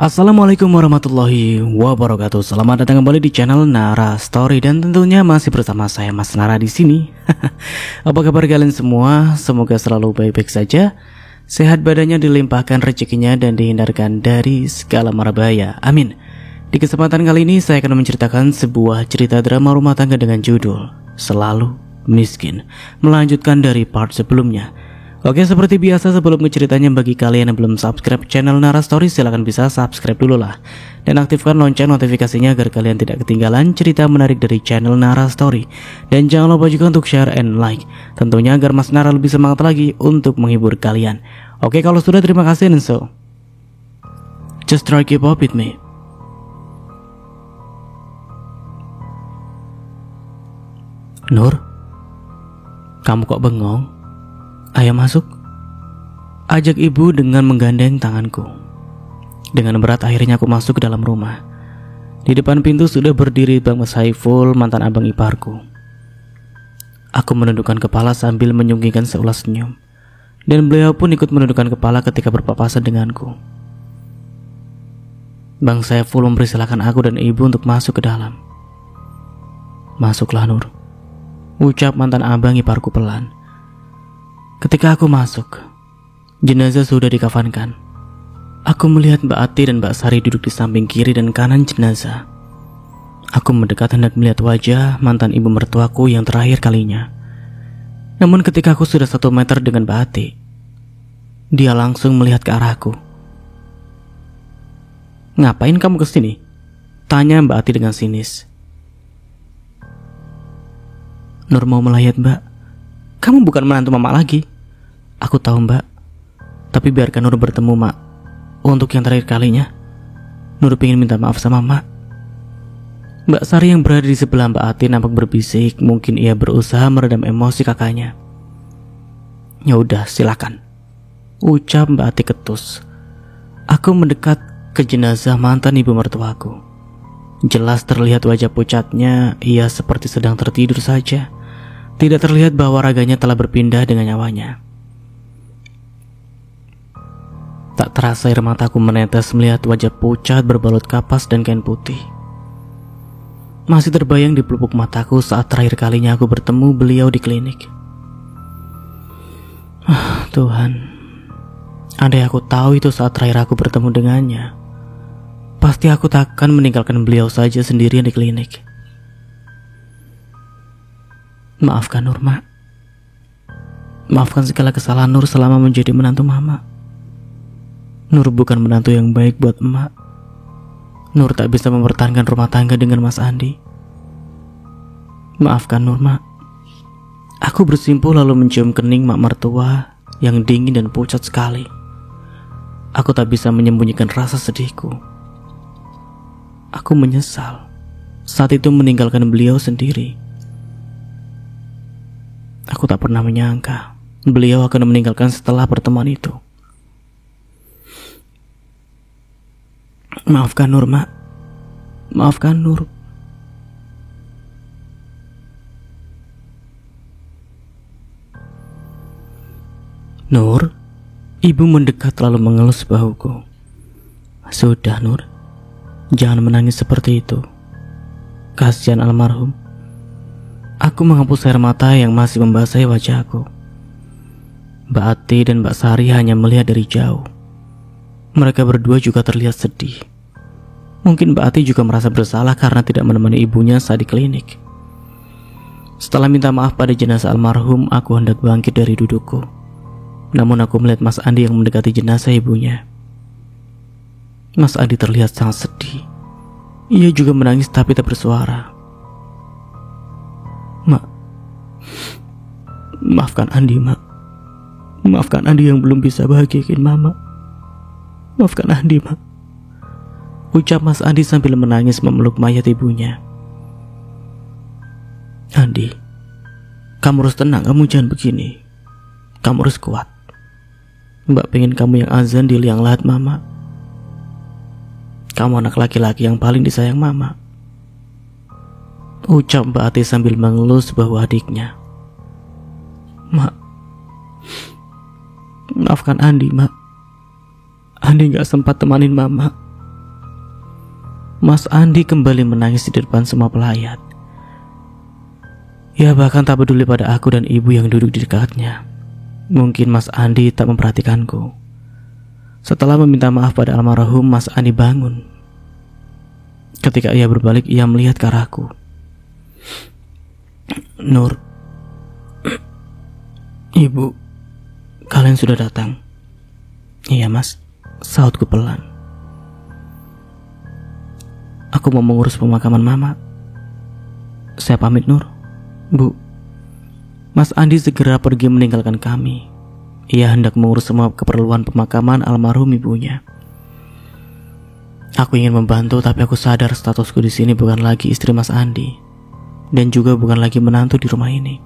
Assalamualaikum warahmatullahi wabarakatuh. Selamat datang kembali di channel Nara Story dan tentunya masih bersama saya Mas Nara di sini. Apa kabar kalian semua? Semoga selalu baik-baik saja, sehat badannya, dilimpahkan rezekinya dan dihindarkan dari segala mara bahaya. Amin. Di kesempatan kali ini saya akan menceritakan sebuah cerita drama rumah tangga dengan judul Selalu Miskin, melanjutkan dari part sebelumnya. Oke, seperti biasa sebelum ceritanya, bagi kalian yang belum subscribe channel Nara Story, silahkan bisa subscribe dulu lah dan aktifkan lonceng notifikasinya agar kalian tidak ketinggalan cerita menarik dari channel Nara Story. Dan jangan lupa juga untuk share and like, tentunya agar Mas Nara lebih semangat lagi untuk menghibur kalian. Oke, kalau sudah, terima kasih, and so just try keep up with me. Nur, kamu kok bengong? Ayo masuk, ajak ibu dengan menggandeng tanganku. Dengan berat akhirnya aku masuk ke dalam rumah. Di depan pintu sudah berdiri Bang Mas Haiful, mantan abang iparku. Aku menundukkan kepala sambil menyunggingkan seulas senyum, dan beliau pun ikut menundukkan kepala ketika berpapasan denganku. Bang Saiful mempersilahkan aku dan ibu untuk masuk ke dalam. "Masuklah, Nur," ucap mantan abang iparku pelan. Ketika aku masuk, jenazah sudah dikafankan. Aku melihat Mbak Ati dan Mbak Sari duduk di samping kiri dan kanan jenazah. Aku mendekat hendak melihat wajah mantan ibu mertuaku yang terakhir kalinya. Namun ketika aku sudah 1 meter dengan Mbak Ati, dia langsung melihat ke arahku. "Ngapain kamu kesini?" tanya Mbak Ati dengan sinis. "Nur mau melayat, Mbak. Kamu bukan menantu Mama lagi." "Aku tahu, Mbak. Tapi biarkan Nur bertemu Mak untuk yang terakhir kalinya. Nur ingin minta maaf sama Mak." Mbak Sari yang berada di sebelah Mbak Ati nampak berbisik. Mungkin ia berusaha meredam emosi kakaknya. "Ya udah, silakan," ucap Mbak Ati ketus. Aku mendekat ke jenazah mantan ibu mertuaku. Jelas terlihat wajah pucatnya. Ia seperti sedang tertidur saja. Tidak terlihat bahwa raganya telah berpindah dengan nyawanya. Tak terasa air mataku menetes melihat wajah pucat berbalut kapas dan kain putih. Masih terbayang di pelupuk mataku saat terakhir kalinya aku bertemu beliau di klinik. Tuhan, andai aku tahu itu saat terakhir aku bertemu dengannya, pasti aku tak akan meninggalkan beliau saja sendirian di klinik. Maafkan Nur, Mak. Maafkan segala kesalahan Nur selama menjadi menantu Mama. Nur bukan menantu yang baik buat Emak. Nur tak bisa mempertahankan rumah tangga dengan Mas Andi. Maafkan Nur, Mak. Aku bersimpuh lalu mencium kening Mak mertua yang dingin dan pucat sekali. Aku tak bisa menyembunyikan rasa sedihku. Aku menyesal saat itu meninggalkan beliau sendiri. Aku tak pernah menyangka beliau akan meninggalkan setelah pertemuan itu. Maafkan Nur, Mak. Maafkan Nur. Nur, ibu mendekat lalu mengelus bahuku. "Sudah, Nur, jangan menangis seperti itu. Kasihan almarhum." Aku menghapus air mata yang masih membasahi wajahku. Mbak Ati dan Mbak Sari hanya melihat dari jauh. Mereka berdua juga terlihat sedih. Mungkin Mbak Ati juga merasa bersalah karena tidak menemani ibunya saat di klinik. Setelah minta maaf pada jenazah almarhum, aku hendak bangkit dari dudukku. Namun aku melihat Mas Andi yang mendekati jenazah ibunya. Mas Andi terlihat sangat sedih. Ia juga menangis tapi tak bersuara. "Mak, maafkan Andi, Mak. Maafkan Andi yang belum bisa bahagiain Mama. Maafkan Andi, Mak," ucap Mas Andi sambil menangis memeluk mayat ibunya. "Andi, kamu harus tenang, kamu jangan begini. Kamu harus kuat. Mbak pengen kamu yang azan di liang lahat Mama. Kamu anak laki-laki yang paling disayang Mama," ucap Mbak Ati sambil mengelus bahu adiknya. "Mak, maafkan Andi, Mak. Andi gak sempat temanin Mama Mas Andi kembali menangis di depan semua pelayat. Ia bahkan tak peduli pada aku dan ibu yang duduk di dekatnya. Mungkin Mas Andi tak memperhatikanku. Setelah meminta maaf pada almarhum, Mas Andi bangun. Ketika ia berbalik, ia melihat ke arahku. Nur, Ibu, kalian sudah datang. Iya Mas, sahutku pelan. Aku mau mengurus pemakaman Mama. Saya pamit Nur. Bu. Mas Andi segera pergi meninggalkan kami. Ia hendak mengurus semua keperluan pemakaman almarhum ibunya. Aku ingin membantu, tapi aku sadar statusku di sini bukan lagi istri Mas Andi, dan juga bukan lagi menantu di rumah ini.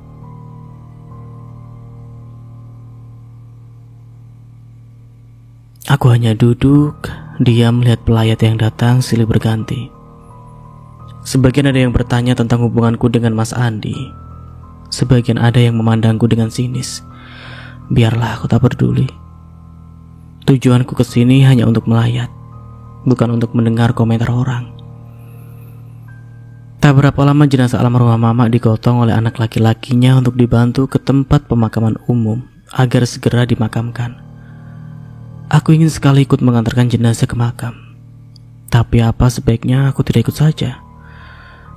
Aku hanya duduk, diam melihat pelayat yang datang silih berganti. Sebagian ada yang bertanya tentang hubunganku dengan Mas Andi. Sebagian ada yang memandangku dengan sinis. Biarlah, aku tak peduli. Tujuanku kesini hanya untuk melayat, bukan untuk mendengar komentar orang. Tak berapa lama jenazah almarhumah Mama digotong oleh anak laki-lakinya untuk dibantu ke tempat pemakaman umum agar segera dimakamkan. Aku ingin sekali ikut mengantarkan jenazah ke makam. Tapi apa sebaiknya aku tidak ikut saja?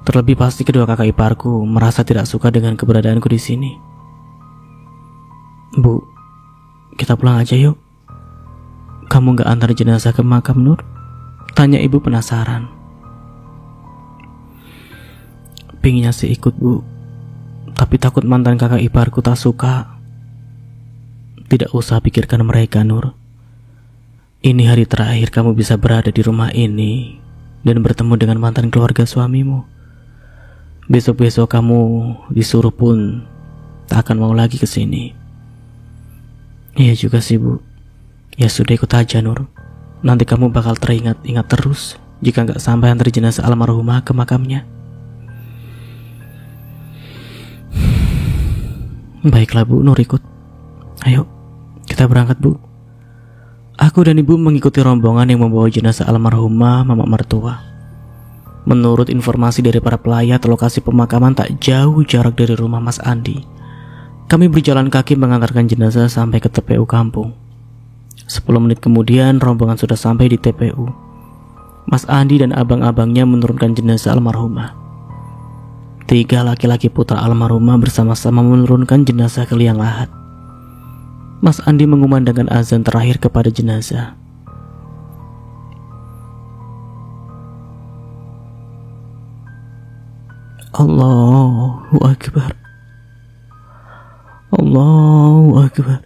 Terlebih pasti kedua kakak iparku merasa tidak suka dengan keberadaanku di sini. Bu, kita pulang aja yuk. Kamu gak antar jenazah ke makam Nur? Tanya ibu penasaran. Pinginnya sih ikut Bu, tapi takut mantan kakak iparku tak suka. Tidak usah pikirkan mereka Nur. Ini hari terakhir kamu bisa berada di rumah ini dan bertemu dengan mantan keluarga suamimu. Besok-besok kamu disuruh pun tak akan mau lagi ke sini. Iya juga sih Bu. Ya sudah, ikut aja Nur. Nanti kamu bakal teringat-ingat terus jika gak sampai antar jenazah almarhumah ke makamnya. Baiklah Bu, Nur ikut. Ayo, kita berangkat Bu. Aku dan ibu mengikuti rombongan yang membawa jenazah almarhumah Mama mertua. Menurut informasi dari para pelayat, lokasi pemakaman tak jauh jarak dari rumah Mas Andi. Kami berjalan kaki mengantarkan jenazah sampai ke TPU kampung. 10 menit kemudian rombongan sudah sampai di TPU. Mas Andi dan abang-abangnya menurunkan jenazah almarhumah. 3 laki-laki putra almarhumah bersama-sama menurunkan jenazah ke liang lahat. Mas Andi mengumandangkan azan terakhir kepada jenazah. Allahu Akbar. Allahu Akbar.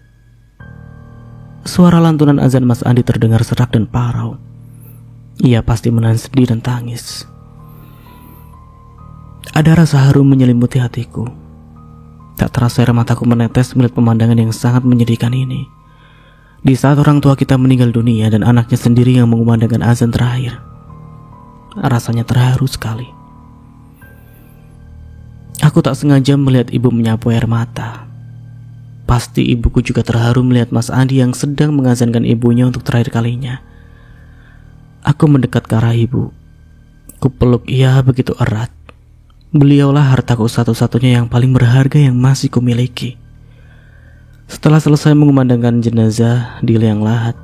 Suara lantunan azan Mas Andi terdengar serak dan parau. Ia pasti menahan sedih dan tangis. Ada rasa haru menyelimuti hatiku. Tak terasa air mataku menetes melihat pemandangan yang sangat menyedihkan ini. Di saat orang tua kita meninggal dunia dan anaknya sendiri yang mengumandangkan azan terakhir. Rasanya terharu sekali. Aku tak sengaja melihat ibu menyapu air mata. Pasti ibuku juga terharu melihat Mas Andi yang sedang mengazankan ibunya untuk terakhir kalinya. Aku mendekat ke arah ibu. Kupeluk ia begitu erat. Beliaulah hartaku satu-satunya yang paling berharga yang masih kumiliki. Setelah selesai mengumandangkan jenazah di liang lahat,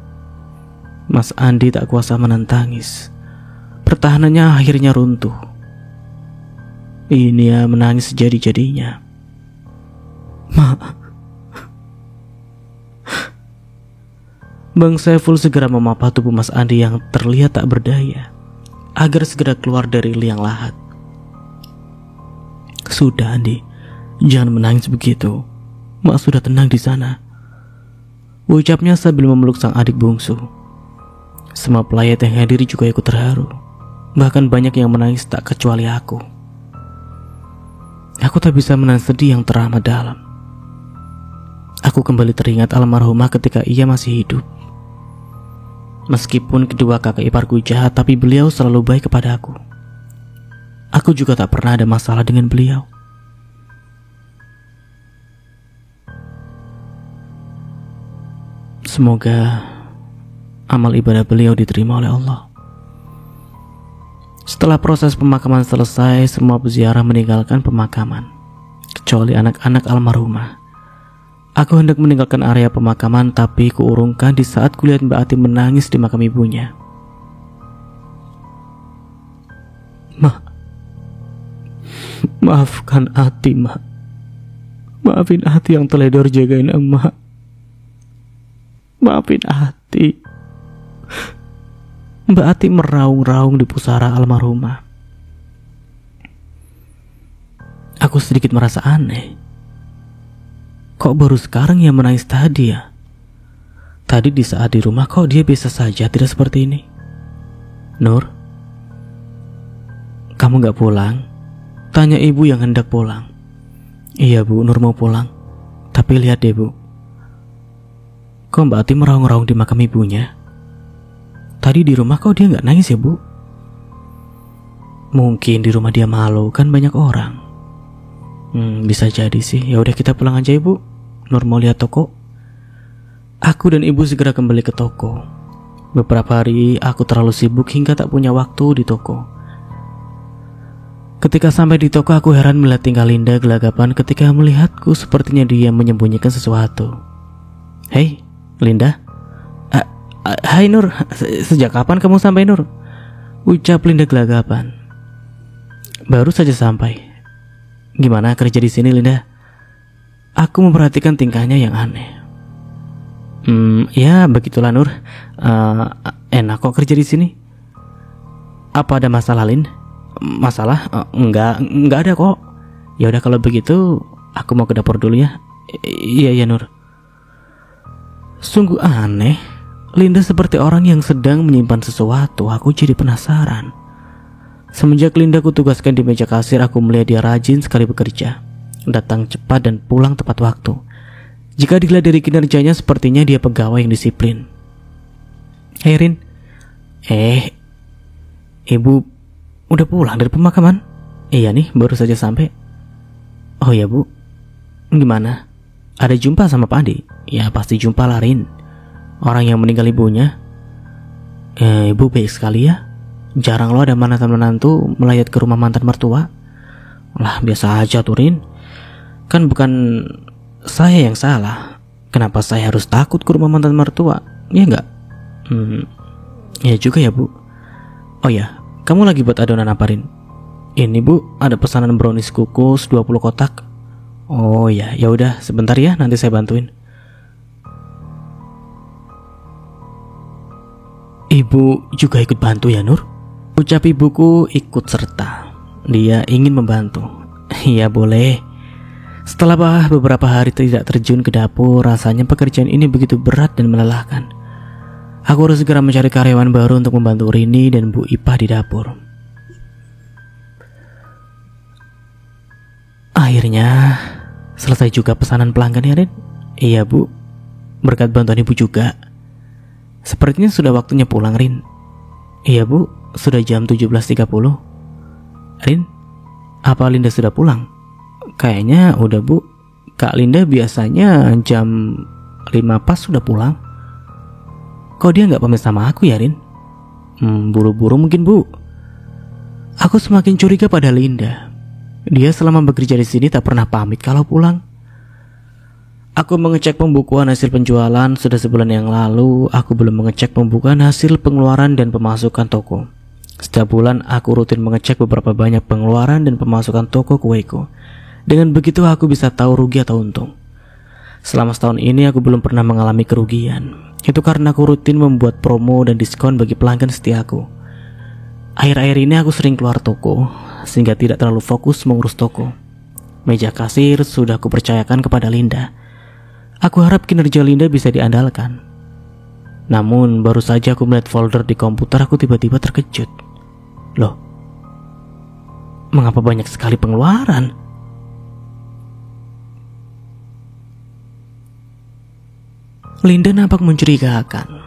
Mas Andi tak kuasa menahan tangis. Pertahanannya akhirnya runtuh. Ini ya menangis sejadi-jadinya. Bang Saiful segera memapah tubuh Mas Andi yang terlihat tak berdaya agar segera keluar dari liang lahat. Sudah Andi, jangan menangis begitu. Mak sudah tenang di sana, ucapnya sambil memeluk sang adik bungsu. Semua pelayat yang hadir juga ikut terharu. Bahkan banyak yang menangis tak kecuali aku. Aku tak bisa menahan sedih yang teramat dalam. Aku kembali teringat almarhumah ketika ia masih hidup. Meskipun kedua kakak iparku jahat, tapi beliau selalu baik kepada aku. Aku juga tak pernah ada masalah dengan beliau. Semoga amal ibadah beliau diterima oleh Allah. Setelah proses pemakaman selesai, semua peziarah meninggalkan pemakaman, kecuali anak-anak almarhumah. Aku hendak meninggalkan area pemakaman, tapi kuurungkan di saat kulihat Mbak Ati menangis di makam ibunya. Maafkan Ati, Mak. Maafin Ati yang teledor jagain emak. Maafin Ati. Mbak Ati meraung-raung di pusara almarhumah. Aku sedikit merasa aneh. Kok baru sekarang ia menangis tadi ya? Tadi di saat di rumah kok dia biasa saja, tidak seperti ini. Nur, kamu gak pulang? Tanya ibu yang hendak pulang. Iya Bu, Nur mau pulang. Tapi lihat deh Bu, kok Mbak Ati meraung-raung di makam ibunya? Tadi di rumah kok dia gak nangis ya Bu? Mungkin di rumah dia malu, kan banyak orang. Bisa jadi sih. Ya udah kita pulang aja ya Bu. Nur mau lihat toko. Aku dan ibu segera kembali ke toko. Beberapa hari aku terlalu sibuk hingga tak punya waktu di toko. Ketika sampai di toko, aku heran melihat tingkah Linda gelagapan ketika melihatku, sepertinya dia menyembunyikan sesuatu. Hei, Linda. Hai Nur, sejak kapan kamu sampai Nur? Ucap Linda gelagapan. Baru saja sampai. Gimana kerja di sini Linda? Aku memperhatikan tingkahnya yang aneh. Ya begitulah Nur. Enak kok kerja di sini. Apa ada masalah Lin? Masalah? Enggak ada kok. Ya udah kalau begitu, aku mau ke dapur dulu ya. Iya Nur. Sungguh aneh. Linda seperti orang yang sedang menyimpan sesuatu. Aku jadi penasaran. Semenjak Linda kutugaskan di meja kasir, aku melihat dia rajin sekali bekerja, datang cepat dan pulang tepat waktu. Jika dilihat dari kinerjanya, sepertinya dia pegawai yang disiplin. Hei Rin. Ibu udah pulang dari pemakaman? Iya nih, baru saja sampai. Oh ya Bu, gimana? Ada jumpa sama Pak Andi? Ya pasti jumpa lah Rin. Orang yang meninggal ibunya. Ibu baik sekali ya. Jarang lo ada mantan menantu melayat ke rumah mantan mertua. Lah biasa aja tuh Rin. Kan bukan saya yang salah. Kenapa saya harus takut ke rumah mantan mertua? Ya enggak? Ya juga ya Bu. Oh ya, kamu lagi buat adonan apa Rin? Ini Bu, ada pesanan brownies kukus 20 kotak. Oh ya, ya udah sebentar ya, nanti saya bantuin. Ibu juga ikut bantu ya Nur? Ucap ibuku ikut serta. Dia ingin membantu. Iya boleh. Setelah beberapa hari tidak terjun ke dapur, rasanya pekerjaan ini begitu berat dan melelahkan. Aku harus segera mencari karyawan baru untuk membantu Rini dan Bu Ipah di dapur. Akhirnya selesai juga pesanan pelanggan ya Rin? Iya Bu, berkat bantuan ibu juga. Sepertinya sudah waktunya pulang Rin. Iya Bu, sudah jam 17.30. Rin, apa Linda sudah pulang? Kayaknya udah Bu. Kak Linda biasanya jam 5 pas sudah pulang. Kok dia gak pamit sama aku ya Rin? Buru-buru mungkin Bu. Aku semakin curiga pada Linda. Dia selama bekerja di sini tak pernah pamit kalau pulang. Aku mengecek pembukuan hasil penjualan. Sudah sebulan yang lalu aku belum mengecek pembukuan hasil pengeluaran dan pemasukan toko. Setiap bulan aku rutin mengecek beberapa banyak pengeluaran dan pemasukan toko kueku. Dengan begitu aku bisa tahu rugi atau untung. Selama setahun ini aku belum pernah mengalami kerugian. Itu karena aku rutin membuat promo dan diskon bagi pelanggan setiaku. Akhir-akhir ini aku sering keluar toko, sehingga tidak terlalu fokus mengurus toko. Meja kasir sudah aku percayakan kepada Linda. Aku harap kinerja Linda bisa diandalkan. Namun baru saja aku melihat folder di komputer, aku tiba-tiba terkejut. Loh, mengapa banyak sekali pengeluaran? Linda nampak mencurigakan.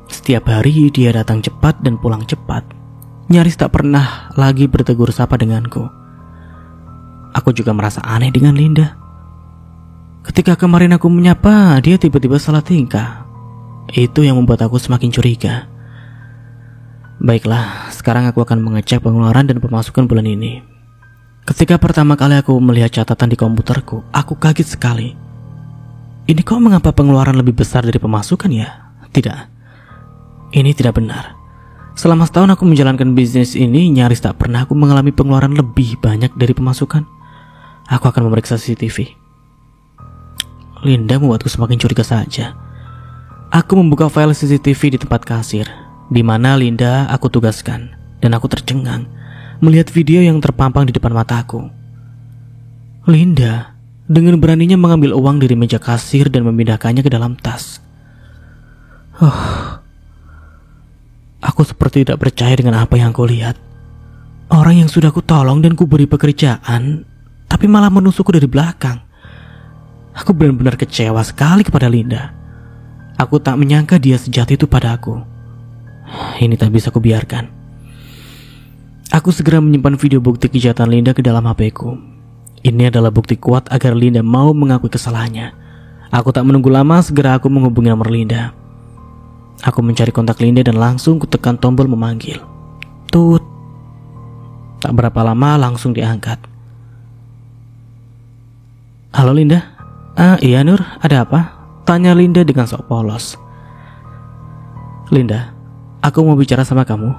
Setiap hari dia datang cepat dan pulang cepat. Nyaris tak pernah lagi bertegur sapa denganku. Aku juga merasa aneh dengan Linda. Ketika kemarin aku menyapa, dia tiba-tiba salah tingkah. Itu yang membuat aku semakin curiga. Baiklah, sekarang aku akan mengecek pengeluaran dan pemasukan bulan ini. Ketika pertama kali aku melihat catatan di komputerku, aku kaget sekali. Ini kok mengapa pengeluaran lebih besar dari pemasukan ya? Tidak. Ini tidak benar. Selama setahun aku menjalankan bisnis ini, nyaris tak pernah aku mengalami pengeluaran lebih banyak dari pemasukan. Aku akan memeriksa CCTV. Linda membuatku semakin curiga saja. Aku membuka file CCTV di tempat kasir, di mana Linda aku tugaskan, dan aku tercengang melihat video yang terpampang di depan mataku. Linda dengan beraninya mengambil uang dari meja kasir dan memindahkannya ke dalam tas. Aku seperti tidak percaya dengan apa yang aku lihat. Orang yang sudah aku tolong dan ku beri pekerjaan, tapi malah menusukku dari belakang. Aku benar-benar kecewa sekali kepada Linda. Aku tak menyangka dia sejahat itu pada aku. Ini tak bisa kubiarkan. Aku segera menyimpan video bukti kejahatan Linda ke dalam HP-ku. Ini adalah bukti kuat agar Linda mau mengakui kesalahannya. Aku tak menunggu lama, segera aku menghubungi nomor Linda. Aku mencari kontak Linda dan langsung kutekan tombol memanggil. Tut. Tak berapa lama langsung diangkat. Halo Linda. Iya Nur, ada apa? Tanya Linda dengan sok polos. Linda, aku mau bicara sama kamu.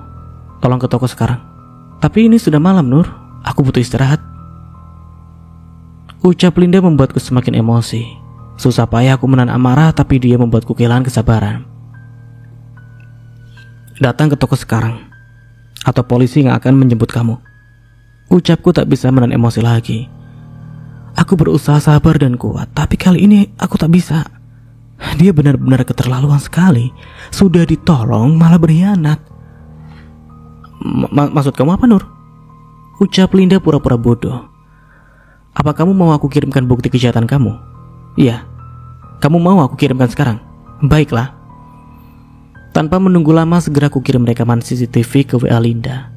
Tolong ke toko sekarang. Tapi ini sudah malam Nur, aku butuh istirahat. Ucap Linda membuatku semakin emosi. Susah payah aku menahan amarah, tapi dia membuatku kehilangan kesabaran. Datang ke toko sekarang, atau polisi yang akan menjemput kamu. Ucapku tak bisa menahan emosi lagi. Aku berusaha sabar dan kuat, tapi kali ini aku tak bisa. Dia benar-benar keterlaluan sekali. Sudah ditolong malah berkhianat. Maksud kamu apa Nur? Ucap Linda pura-pura bodoh. Apa kamu mau aku kirimkan bukti kejahatan kamu? Iya. Kamu mau aku kirimkan sekarang? Baiklah. Tanpa menunggu lama, segera aku kirim rekaman CCTV ke WA Linda.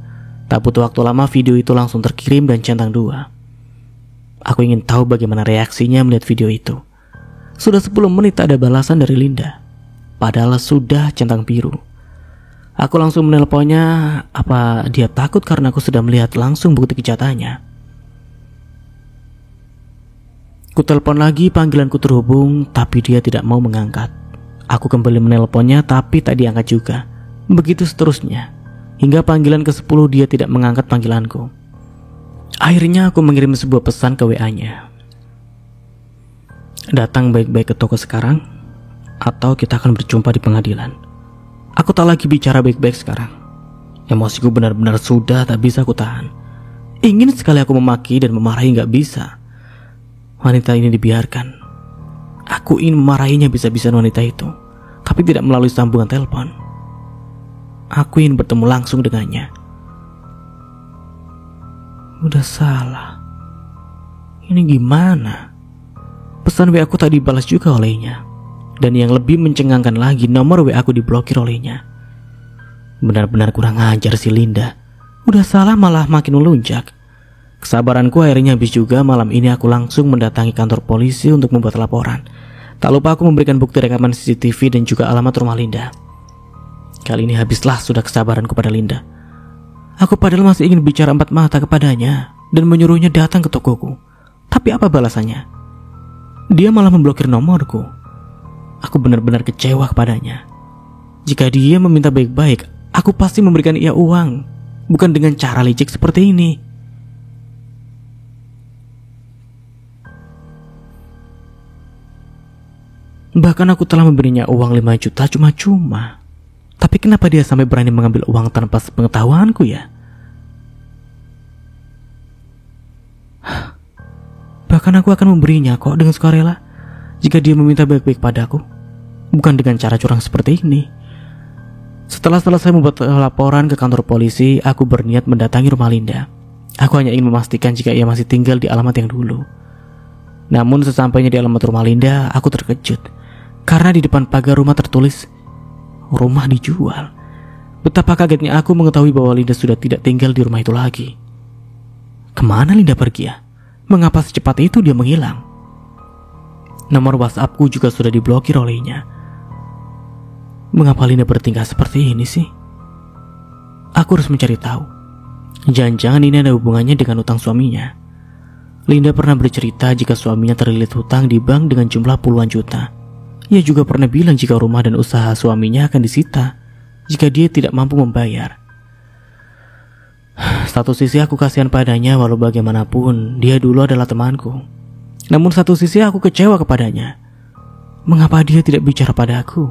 Tak butuh waktu lama, video itu langsung terkirim dan centang 2. Aku ingin tahu bagaimana reaksinya melihat video itu. Sudah 10 menit tak ada balasan dari Linda, padahal sudah centang biru. Aku langsung menelponnya. Apa dia takut karena aku sudah melihat langsung bukti kejahatannya? Ku telepon lagi, panggilanku terhubung, tapi dia tidak mau mengangkat. Aku kembali menelponnya, tapi tak diangkat juga. Begitu seterusnya, hingga panggilan ke-10 dia tidak mengangkat panggilanku. Akhirnya aku mengirim sebuah pesan ke WA-nya. Datang baik-baik ke toko sekarang, atau kita akan berjumpa di pengadilan. Aku tak lagi bicara baik-baik sekarang. Emosiku benar-benar sudah tak bisa aku tahan. Ingin sekali aku memaki dan memarahi, gak bisa. Wanita ini dibiarkan. Aku ingin memarahinya bisa-bisan wanita itu, tapi tidak melalui sambungan telepon. Aku ingin bertemu langsung dengannya. Udah salah. Ini gimana? Pesan WA aku tak dibalas juga olehnya. Dan yang lebih mencengangkan lagi, nomor WA aku diblokir olehnya. Benar-benar kurang ajar si Linda. Udah salah malah makin melunjak. Kesabaranku akhirnya habis juga. Malam ini aku langsung mendatangi kantor polisi untuk membuat laporan. Tak lupa aku memberikan bukti rekaman CCTV dan juga alamat rumah Linda. Kali ini habislah sudah kesabaranku pada Linda. Aku padahal masih ingin bicara empat mata kepadanya dan menyuruhnya datang ke tokoku. Tapi apa balasannya? Dia malah memblokir nomorku. Aku benar-benar kecewa kepadanya. Jika dia meminta baik-baik, aku pasti memberikan ia uang, bukan dengan cara licik seperti ini. Bahkan aku telah memberinya uang 5 juta cuma-cuma. Tapi kenapa dia sampai berani mengambil uang tanpa sepengetahuanku ya? Bahkan aku akan memberinya kok dengan sukarela jika dia meminta baik-baik padaku, bukan dengan cara curang seperti ini. Setelah selesai membuat laporan ke kantor polisi, aku berniat mendatangi rumah Linda. Aku hanya ingin memastikan jika ia masih tinggal di alamat yang dulu. Namun sesampainya di alamat rumah Linda, aku terkejut karena di depan pagar rumah tertulis rumah dijual. Betapa kagetnya aku mengetahui bahwa Linda sudah tidak tinggal di rumah itu lagi. Kemana Linda pergi ya? Mengapa secepat itu dia menghilang? Nomor WhatsAppku juga sudah diblokir olehnya. Mengapa Linda bertingkah seperti ini sih? Aku harus mencari tahu. Jangan-jangan ini ada hubungannya dengan utang suaminya. Linda pernah bercerita jika suaminya terlilit hutang di bank dengan jumlah puluhan juta. Ia juga pernah bilang jika rumah dan usaha suaminya akan disita jika dia tidak mampu membayar. Satu sisi aku kasihan padanya, walau bagaimanapun dia dulu adalah temanku. Namun satu sisi aku kecewa kepadanya. Mengapa dia tidak bicara pada aku?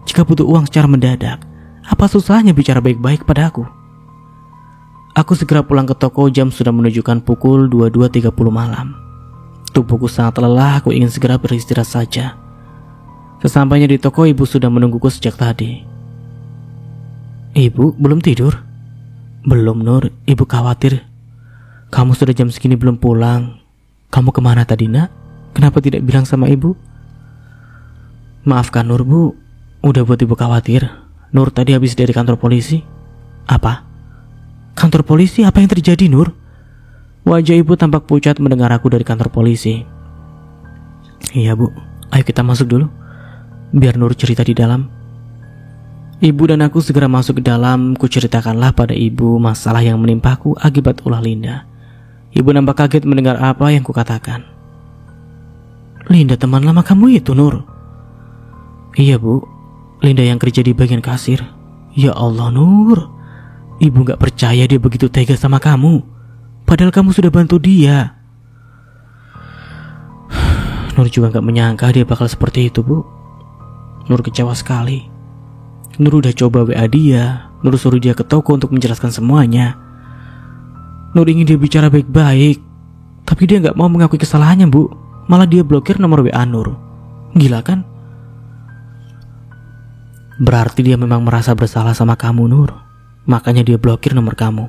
Jika butuh uang secara mendadak, apa susahnya bicara baik-baik pada aku? Aku segera pulang ke toko. Jam sudah menunjukkan pukul 22.30 malam. Tubuhku sangat lelah, aku ingin segera beristirahat saja. Sesampainya di toko, ibu sudah menungguku sejak tadi. Ibu belum tidur? Belum, Nur. Ibu khawatir. Kamu sudah jam segini belum pulang. Kamu kemana tadi, nak? Kenapa tidak bilang sama ibu? Maafkan, Nur, Bu. Udah buat ibu khawatir. Nur tadi habis dari kantor polisi. Apa? Kantor polisi? Apa yang terjadi, Nur? Wajah ibu tampak pucat mendengar aku dari kantor polisi. Iya, Bu. Ayo kita masuk dulu. Biar Nur cerita di dalam. Ibu dan aku segera masuk ke dalam. Kuceritakanlah pada ibu masalah yang menimpaku akibat ulah Linda. Ibu nampak kaget mendengar apa yang kukatakan. Linda teman lama kamu itu, Nur? Iya, Bu. Linda yang kerja di bagian kasir. Ya Allah, Nur. Ibu gak percaya dia begitu tega sama kamu. Padahal kamu sudah bantu dia. Nur juga gak menyangka dia bakal seperti itu, Bu. Nur kecewa sekali. Nur udah coba WA dia. Nur suruh dia ke toko untuk menjelaskan semuanya. Nur ingin dia bicara baik-baik, tapi dia gak mau mengakui kesalahannya, Bu. Malah dia blokir nomor WA Nur. Gila kan? Berarti dia memang merasa bersalah sama kamu, Nur. Makanya dia blokir nomor kamu.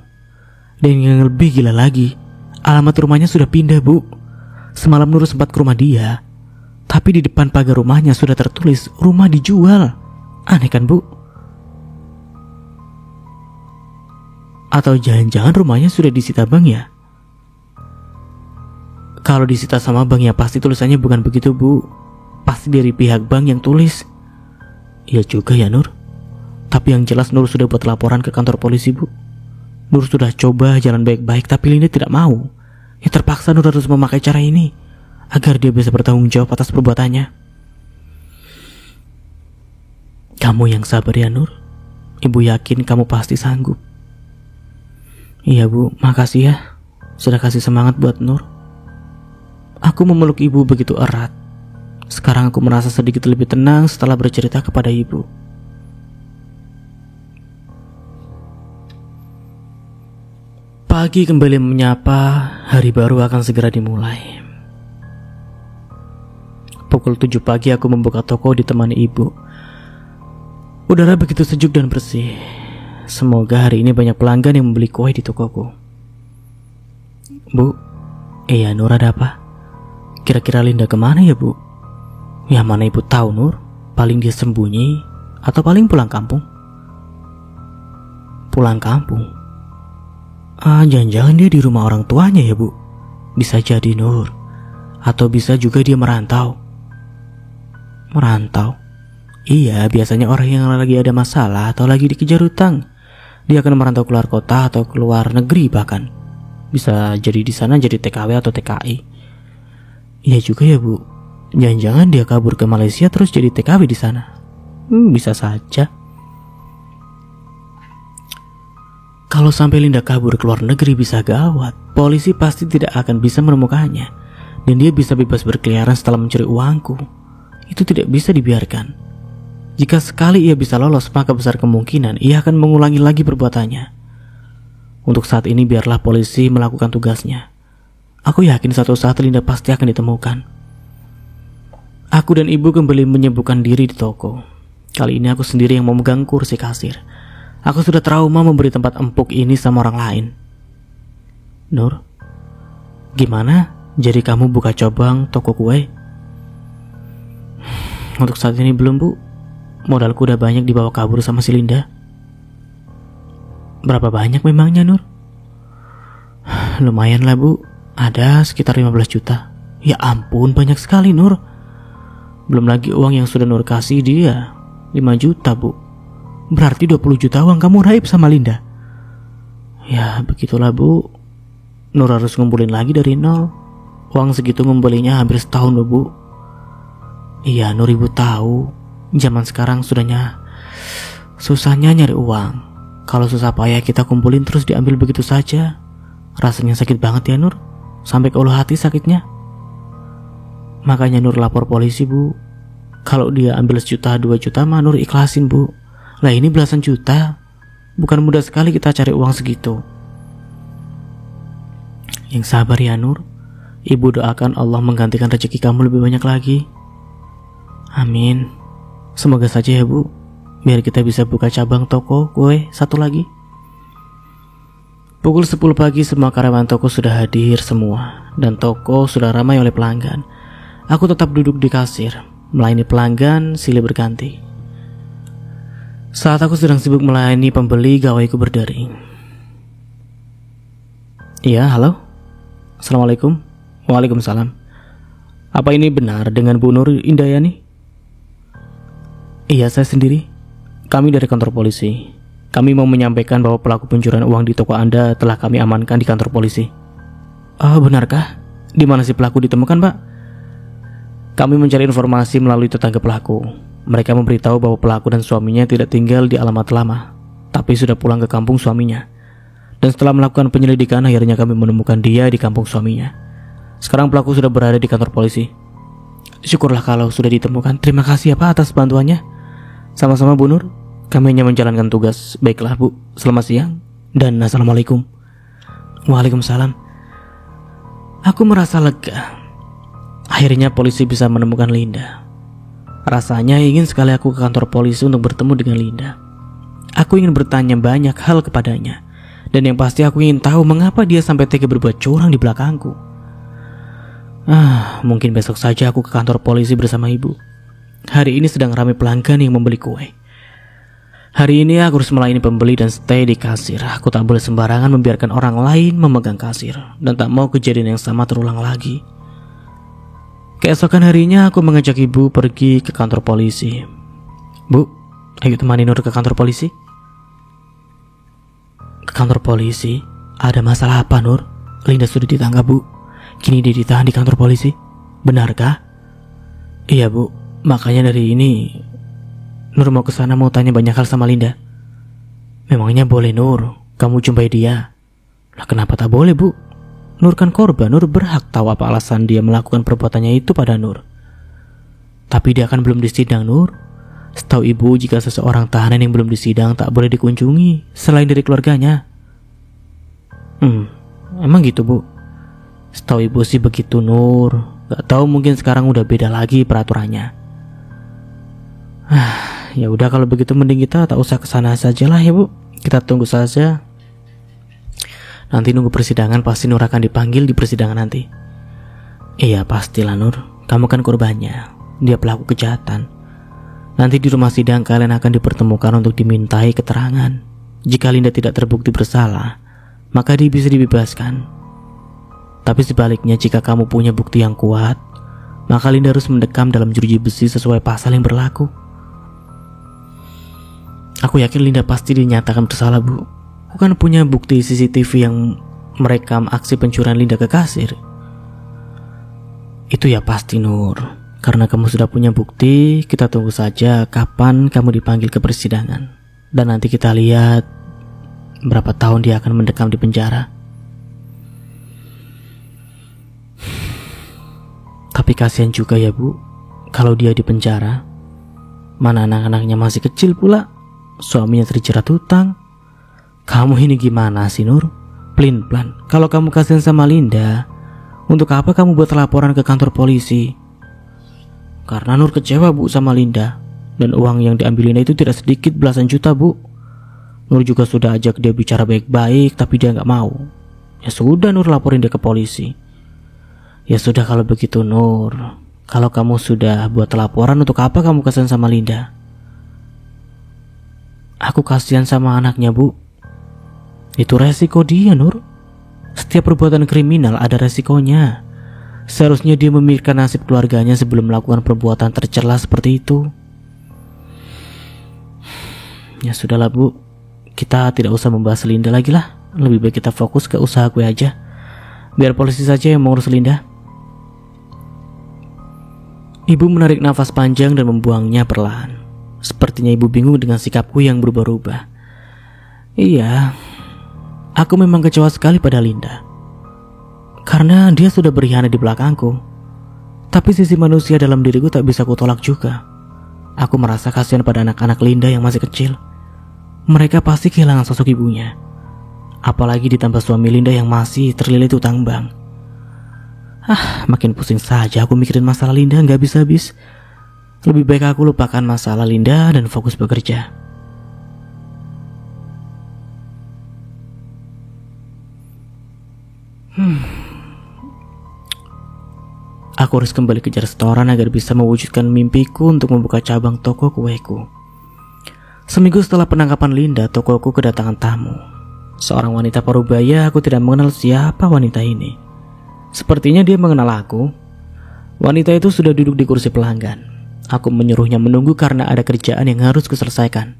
Dan yang lebih gila lagi, alamat rumahnya sudah pindah, Bu. Semalam Nur sempat ke rumah dia, tapi di depan pagar rumahnya sudah tertulis rumah dijual. Aneh kan, Bu? Atau jangan-jangan rumahnya sudah disita bank ya? Kalau disita sama bank ya pasti tulisannya bukan begitu, Bu. Pasti dari pihak bank yang tulis. Iya juga ya, Nur. Tapi yang jelas Nur sudah buat laporan ke kantor polisi, Bu. Nur sudah coba jalan baik-baik, tapi Linda tidak mau. Ya terpaksa Nur harus memakai cara ini agar dia bisa bertanggung jawab atas perbuatannya. Kamu yang sabar ya, Nur. Ibu yakin kamu pasti sanggup. Iya, Bu, makasih ya. Sudah kasih semangat buat Nur. Aku memeluk ibu begitu erat. Sekarang aku merasa sedikit lebih tenang setelah bercerita kepada ibu. Pagi kembali menyapa, hari baru akan segera dimulai. Pukul 7 pagi aku membuka toko ditemani ibu. Udara begitu sejuk dan bersih. Semoga hari ini banyak pelanggan yang membeli kue di tokoku. Bu, iya Nur, ada apa? Kira-kira Linda kemana ya, Bu? Ya mana ibu tahu, Nur. Paling dia sembunyi atau paling pulang kampung. Pulang kampung? Jangan-jangan dia di rumah orang tuanya ya, Bu. Bisa jadi, Nur. Atau bisa juga dia merantau. Merantau? Iya, biasanya orang yang lagi ada masalah atau lagi dikejar hutang, dia akan merantau keluar kota atau keluar negeri bahkan. Bisa jadi di sana jadi TKW atau TKI. Iya juga ya, Bu. Jangan-jangan dia kabur ke Malaysia terus jadi TKW di sana. Bisa saja. Kalau sampai Linda kabur ke luar negeri bisa gawat. Polisi pasti tidak akan bisa menemukannya. Dan dia bisa bebas berkeliaran setelah mencuri uangku. Itu tidak bisa dibiarkan. Jika sekali ia bisa lolos, maka besar kemungkinan ia akan mengulangi lagi perbuatannya. Untuk saat ini biarlah polisi melakukan tugasnya. Aku yakin suatu saat Linda pasti akan ditemukan. Aku dan ibu kembali menyibukkan diri di toko. Kali ini aku sendiri yang memegang kursi kasir. Aku sudah trauma memberi tempat empuk ini sama orang lain. Nur, gimana? Jadi kamu buka cabang toko kue? Untuk saat ini belum, Bu. Modalku udah banyak dibawa kabur sama si Linda. Berapa banyak memangnya, Nur? Lumayan lah, Bu. Ada sekitar 15 juta. Ya ampun, banyak sekali, Nur. Belum lagi uang yang sudah Nur kasih dia, 5 juta, Bu. Berarti 20 juta uang kamu raib sama Linda. Ya begitulah Bu, Nur harus ngumpulin lagi dari nol. Uang segitu ngumpulinnya hampir setahun loh Bu. Iya Nur, Ibu tahu zaman sekarang susahnya nyari uang. Kalau susah payah kita kumpulin terus diambil begitu saja, rasanya sakit banget ya Nur, sampai ke ulu hati sakitnya. Makanya Nur lapor polisi Bu. Kalau dia ambil 1 juta 2 juta mah Nur ikhlasin Bu. Lah ini belasan juta, bukan mudah sekali kita cari uang segitu. Yang sabar ya Nur, Ibu doakan Allah menggantikan rezeki kamu lebih banyak lagi. Amin. Semoga saja ya Bu, biar kita bisa buka cabang toko kue satu lagi. Pukul 10 pagi semua karyawan toko sudah hadir semua, dan toko sudah ramai oleh pelanggan. Aku tetap duduk di kasir, melayani pelanggan silih berganti. Saat aku sedang sibuk melayani pembeli, gawaiku berdering. Iya, halo? Assalamualaikum. Waalaikumsalam. Apa ini benar dengan Bu Nur Indayani? Iya, saya sendiri. Kami dari kantor polisi. Kami mau menyampaikan bahwa pelaku pencurian uang di toko Anda telah kami amankan di kantor polisi. Oh, benarkah? Di mana si pelaku ditemukan, Pak? Kami mencari informasi melalui tetangga pelaku. Mereka memberitahu bahwa pelaku dan suaminya tidak tinggal di alamat lama, tapi sudah pulang ke kampung suaminya. Dan setelah melakukan penyelidikan, akhirnya kami menemukan dia di kampung suaminya. Sekarang pelaku sudah berada di kantor polisi. Syukurlah kalau sudah ditemukan. Terima kasih ya Pak atas bantuannya. Sama-sama Bu Nur. Kami hanya menjalankan tugas. Baiklah Bu, selamat siang dan assalamualaikum. Waalaikumsalam. Aku merasa lega. Akhirnya polisi bisa menemukan Linda. Rasanya ingin sekali aku ke kantor polisi untuk bertemu dengan Linda. Aku ingin bertanya banyak hal kepadanya. Dan yang pasti aku ingin tahu mengapa dia sampai tega berbuat curang di belakangku. Mungkin besok saja aku ke kantor polisi bersama ibu. Hari ini sedang ramai pelanggan yang membeli kue. Hari ini aku harus melayani pembeli dan stay di kasir. Aku tak boleh sembarangan membiarkan orang lain memegang kasir. Dan tak mau kejadian yang sama terulang lagi. Keesokan harinya aku mengajak ibu pergi ke kantor polisi. Bu, ayo temani Nur ke kantor polisi. Ke kantor polisi? Ada masalah apa Nur? Linda sudah ditangkap Bu. Kini dia ditahan di kantor polisi. Benarkah? Iya Bu, makanya dari ini Nur mau ke sana mau tanya banyak hal sama Linda. Memangnya boleh Nur kamu jumpai dia? Lah kenapa tak boleh Bu? Nur kan korban, Nur berhak tahu apa alasan dia melakukan perbuatannya itu pada Nur. Tapi dia kan belum disidang Nur. Setahu ibu jika seseorang tahanan yang belum disidang tak boleh dikunjungi selain dari keluarganya. Emang gitu Bu? Setahu ibu sih begitu Nur. Gak tahu mungkin sekarang udah beda lagi peraturannya. Ya udah kalau begitu mending kita tak usah kesana saja lah ya Bu. Kita tunggu saja. Nanti nunggu persidangan pasti Nur akan dipanggil di persidangan nanti. Iya pastilah Nur. Kamu kan korbannya. Dia pelaku kejahatan. Nanti di rumah sidang kalian akan dipertemukan untuk dimintai keterangan. Jika Linda tidak terbukti bersalah, maka dia bisa dibebaskan. Tapi sebaliknya jika kamu punya bukti yang kuat, maka Linda harus mendekam dalam jeruji besi sesuai pasal yang berlaku. Aku yakin Linda pasti dinyatakan bersalah Bu. Aku kan punya bukti CCTV yang merekam aksi pencurian Linda ke kasir. Itu ya pasti Nur. Karena kamu sudah punya bukti, kita tunggu saja kapan kamu dipanggil ke persidangan. Dan nanti kita lihat berapa tahun dia akan mendekam di penjara. Tapi kasihan juga ya Bu, kalau dia di penjara. Mana anak-anaknya masih kecil pula. Suaminya terjerat hutang. Kamu ini gimana sih Nur? Pelin-pelan. Kalau kamu kasihan sama Linda, untuk apa kamu buat laporan ke kantor polisi? Karena Nur kecewa Bu sama Linda. Dan uang yang diambil Linda itu tidak sedikit, belasan juta Bu. Nur juga sudah ajak dia bicara baik-baik, tapi dia gak mau. Ya sudah Nur laporin dia ke polisi. Ya sudah kalau begitu Nur. Kalau kamu sudah buat laporan, untuk apa kamu kasihan sama Linda? Aku kasihan sama anaknya Bu. Itu resiko dia Nur. Setiap perbuatan kriminal ada resikonya. Seharusnya dia memikirkan nasib keluarganya sebelum melakukan perbuatan tercela seperti itu. Ya sudahlah Bu, kita tidak usah membahas Linda lagi lah. Lebih baik kita fokus ke usaha gue aja. Biar polisi saja yang mengurus Linda. Ibu menarik nafas panjang dan membuangnya perlahan. Sepertinya ibu bingung dengan sikapku yang berubah-ubah. Iya, aku memang kecewa sekali pada Linda. Karena dia sudah berkhianat di belakangku. Tapi sisi manusia dalam diriku tak bisa kutolak juga. Aku merasa kasihan pada anak-anak Linda yang masih kecil. Mereka pasti kehilangan sosok ibunya. Apalagi ditambah suami Linda yang masih terlilit utang bank. Makin pusing saja aku mikirin masalah Linda gak habis-habis. Lebih baik aku lupakan masalah Linda dan fokus bekerja. Aku harus kembali kejar setoran agar bisa mewujudkan mimpiku untuk membuka cabang toko kueku. Seminggu setelah penangkapan Linda, tokoku kedatangan tamu. Seorang wanita parubaya. Aku tidak mengenal siapa wanita ini. Sepertinya dia mengenal aku. Wanita itu sudah duduk di kursi pelanggan. Aku menyuruhnya menunggu karena ada kerjaan yang harus kuselesaikan.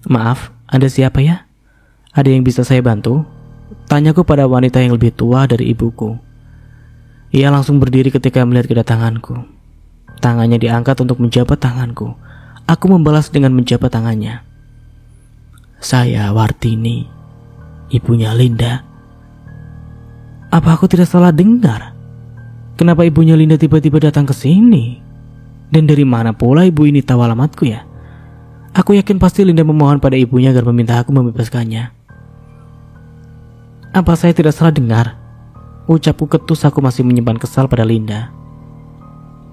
Maaf, Anda siapa ya? Ada yang bisa saya bantu? Tanyaku pada wanita yang lebih tua dari ibuku. Ia langsung berdiri ketika melihat kedatanganku. Tangannya diangkat untuk menjabat tanganku. Aku membalas dengan menjabat tangannya. Saya Wartini, ibunya Linda. Apa aku tidak salah dengar? Kenapa ibunya Linda tiba-tiba datang ke sini? Dan dari mana pula ibu ini tahu alamatku ya? Aku yakin pasti Linda memohon pada ibunya agar meminta aku membebaskannya. Apa saya tidak salah dengar? Ucapku ketus. Aku masih menyimpan kesal pada Linda.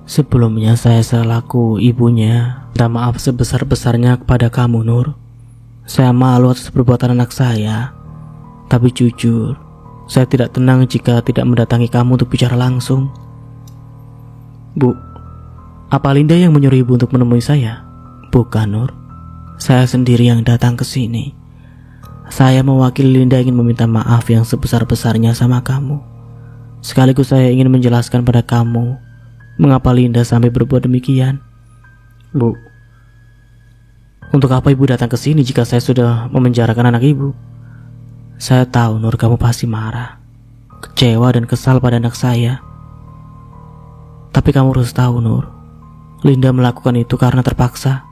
Sebelumnya saya selaku ibunya minta maaf sebesar-besarnya kepada kamu, Nur. Saya malu atas perbuatan anak saya. Tapi jujur, saya tidak tenang jika tidak mendatangi kamu untuk bicara langsung. Bu, apa Linda yang menyuruh ibu untuk menemui saya? Bukan, Nur. Saya sendiri yang datang ke sini. Saya mewakili Linda ingin meminta maaf yang sebesar-besarnya sama kamu. Sekaligus saya ingin menjelaskan pada kamu mengapa Linda sampai berbuat demikian. Bu, untuk apa ibu datang ke sini jika saya sudah memenjarakan anak ibu? Saya tahu, Nur, kamu pasti marah, kecewa dan kesal pada anak saya. Tapi kamu harus tahu, Nur, Linda melakukan itu karena terpaksa.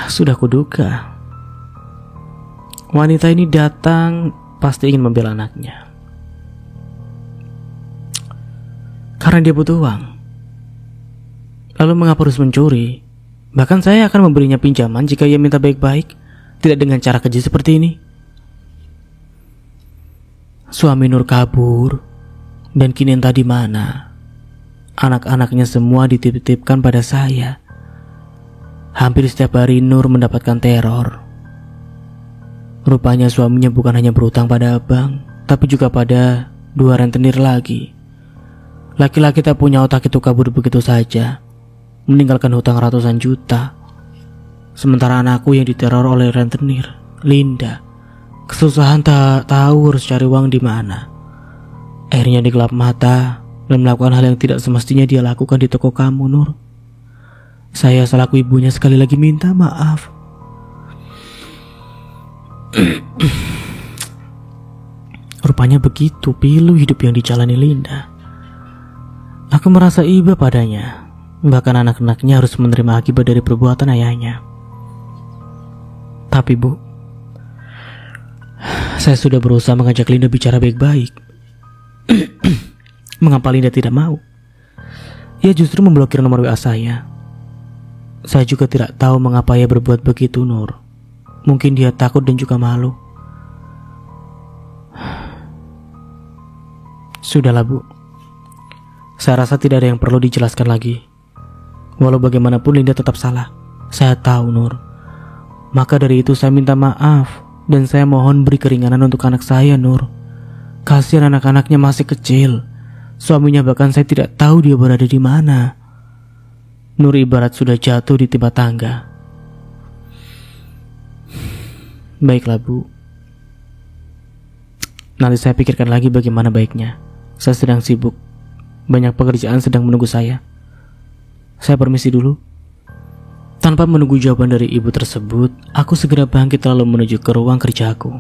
Sudah kuduga. Wanita ini datang pasti ingin membela anaknya. Karena dia butuh uang. Lalu mengapa harus mencuri? Bahkan saya akan memberinya pinjaman jika ia minta baik-baik, tidak dengan cara keji seperti ini. Suami Nur kabur, dan kini entah di mana. Anak-anaknya semua dititip-titipkan pada saya. Hampir setiap hari Nur mendapatkan teror. Rupanya suaminya bukan hanya berutang pada abang, tapi juga pada 2 rentenir lagi. Laki-laki tak punya otak itu kabur begitu saja, meninggalkan hutang ratusan juta. Sementara anakku yang diteror oleh rentenir, Linda, kesusahan tak tahu harus cari uang di mana. Akhirnya digelap mata dan melakukan hal yang tidak semestinya dia lakukan di toko kamu, Nur. Saya selaku ibunya sekali lagi minta maaf. Rupanya begitu pilu hidup yang dijalani Linda. Aku merasa iba padanya. Bahkan anak-anaknya harus menerima akibat dari perbuatan ayahnya. Tapi Bu, saya sudah berusaha mengajak Linda bicara baik-baik. Mengapa Linda tidak mau? Ia justru memblokir nomor WA saya. Saya juga tidak tahu mengapa ia berbuat begitu, Nur. Mungkin dia takut dan juga malu. Sudahlah, Bu. Saya rasa tidak ada yang perlu dijelaskan lagi. Walau bagaimanapun Linda tetap salah. Saya tahu, Nur. Maka dari itu saya minta maaf. Dan saya mohon beri keringanan untuk anak saya, Nur. Kasihan anak-anaknya masih kecil. Suaminya bahkan saya tidak tahu dia berada di mana. Nur ibarat sudah jatuh di timpa tangga. Baiklah, Bu. Nanti saya pikirkan lagi bagaimana baiknya. Saya sedang sibuk. Banyak pekerjaan sedang menunggu saya. Saya permisi dulu. Tanpa menunggu jawaban dari ibu tersebut, aku segera bangkit lalu menuju ke ruang kerjaku.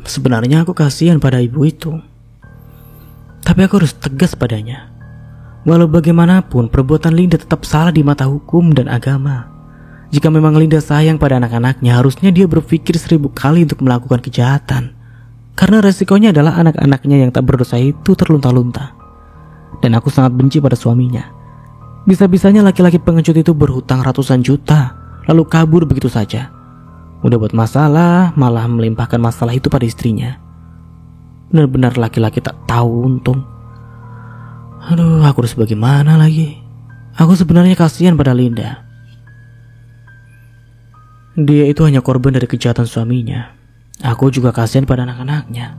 Sebenarnya aku kasihan pada ibu itu, tapi aku harus tegas padanya. Walau bagaimanapun, perbuatan Linda tetap salah di mata hukum dan agama. Jika memang Linda sayang pada anak-anaknya, harusnya dia berpikir 1000 kali untuk melakukan kejahatan. Karena resikonya adalah anak-anaknya yang tak berdosa itu terlunta-lunta. Dan aku sangat benci pada suaminya. Bisa-bisanya laki-laki pengecut itu berhutang ratusan juta, lalu kabur begitu saja. Udah buat masalah, malah melimpahkan masalah itu pada istrinya. Benar-benar laki-laki tak tahu untung. Aduh, aku harus bagaimana lagi? Aku sebenarnya kasihan pada Linda. Dia itu hanya korban dari kejahatan suaminya. Aku juga kasihan pada anak-anaknya.